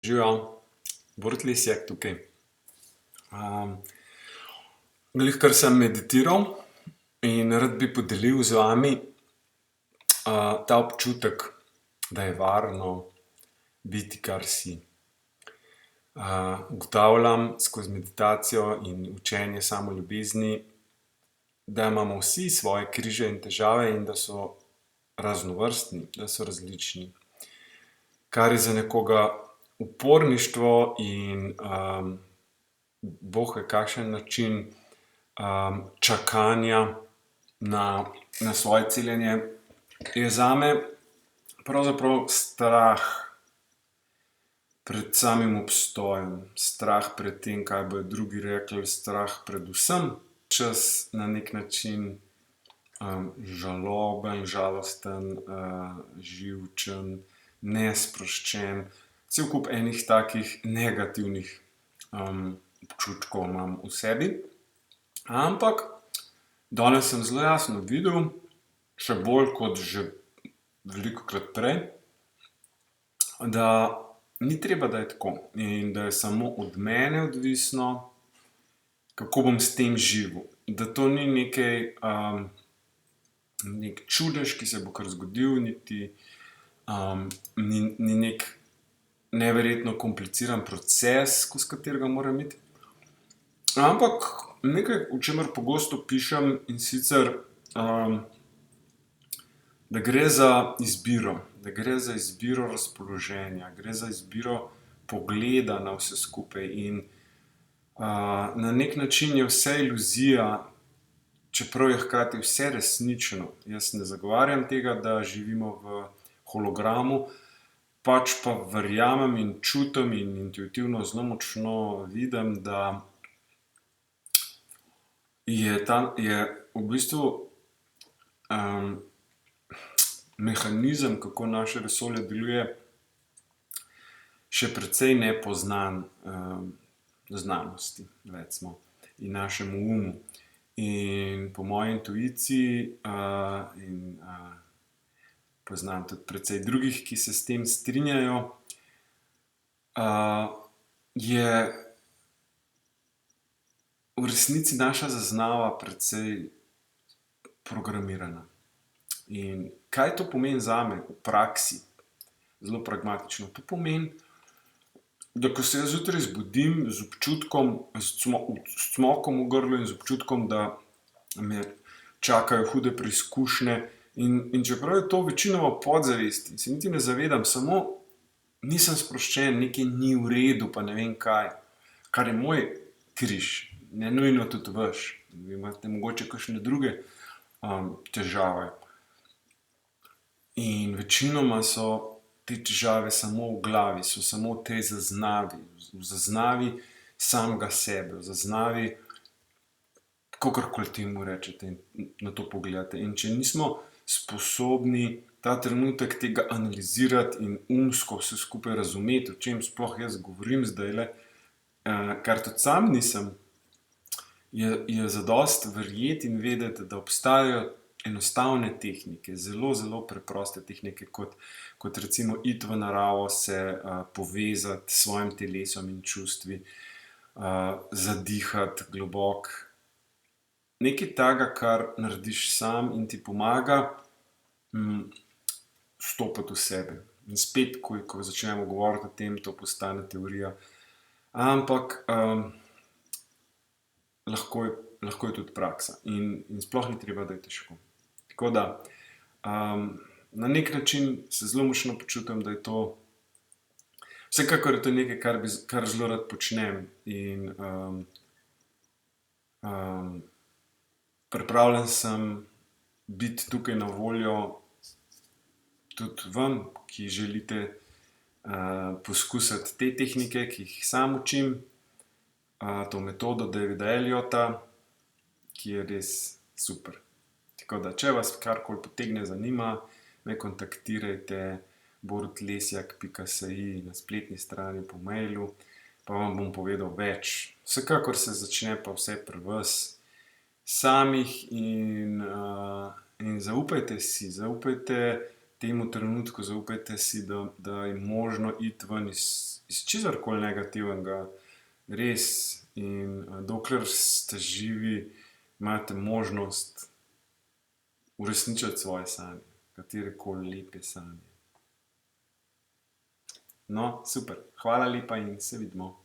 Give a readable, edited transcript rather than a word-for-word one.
Živijo, Borut Lesjak tukaj. Glihkar sem meditiral in rad bi podelil z vami ta občutek, da je varno biti, kar si. Ugotavljam skozi meditacijo in učenje samoljubezni, da imamo vsi svoje križe in težave in da so raznovrstni, da so različni. Kar je za nekoga uporništvo in bog ve kakšen način čakanja na svoje celjenje, je zame pravzaprav strah pred samim obstojem, strah pred tem, kaj bodo drugi rekli, strah pred vsem. Čas na neki način žaloben, žalosten, živčen, nesproščen, cel kup enih takih negativnih občutkov imam v sebi. Ampak danes sem zelo jasno videl, še bolj kot že velikokrat prej, da ni treba, da je tako in da je samo od mene odvisno, kako bom s tem živel. Da to ni nekaj, neki čudež, ki se bo kar zgodil, niti ni neki neverjetno kompliciran proces, skozi katerega moram iti. Ampak nekaj, o čemer pogosto pišem, in sicer, da gre za izbiro, da gre za izbiro razpoloženja, gre za izbiro pogleda na vse skupaj in na neki način je vse iluzija, čeprav je hkrati vse resnično. Jaz ne zagovarjam tega, da živimo v hologramu, pač pa verjamem in čutim in intuitivno zelo močno vidim, da je v bistvu mehanizem, kako naše vesolje deluje, še precej nepoznan znanosti, recimo, in našemu umu. In po moji intuiciji in poznam tudi precej drugih, ki se s tem strinjajo, je v resnici naša zaznava precej programirana. In kaj to pomeni zame v praksi? Zelo pragmatično. To pomeni, da ko se jaz zjutraj zbudim z občutkom, s cmokom v grlu in z občutkom, da me čakajo hude preizkušnje, in čeprav je to večinoma v podzavesti, se niti ne zavedam, samo nisem sproščen, nekaj ni v redu, pa ne vem kaj, kar je moj križ, ne nujno tudi vaš. Vi imate mogoče kakšne druge težave. In večinoma so te težave samo v glavi, so samo v tej zaznavi, v zaznavi samega sebe, v zaznavi, kakorkoli temu rečete in na to pogledate. In če nismo sposobni ta trenutek tega analizirati in umsko vse skupaj razumeti, o čem sploh jaz govorim zdajle, kar tudi sam nisem, je zadosti verjeti in vedeti, da obstajajo enostavne tehnike, zelo, zelo preproste tehnike, kot recimo iti v naravo, se povezati s svojim telesom in čustvi, zadihati globoko. Nekaj takega, kar narediš sam in ti pomaga vstopiti v sebe. In spet, ko začnemo govoriti o tem, to postane teorija. Ampak lahko je tudi praksa. In sploh ni treba, da je težko. Tako da, na neki način se zelo močno počutim, da je to, vsekakor je to nekaj, kar zelo rad počnem. In pripravljen sem biti tukaj na voljo tudi vam, ki želite poskusiti te tehnike, ki jih sam učim, to metodo Davida Elliotta, ki je res super. Tako da, če vas karkoli potegne, zanima, me kontaktirajte borutlesjak.si na spletni strani, po mailu, pa vam bom povedal več. Vsekakor se začne pa vse pri vas samih in zaupajte si, zaupajte temu trenutku, zaupajte si, da je možno iti ven iz iz čizarkoli negativnega, res. In dokler ste živi, imate možnost uresničiti svoje sanje, katerekoli lepe sanje. No, super. Hvala lepa in se vidimo.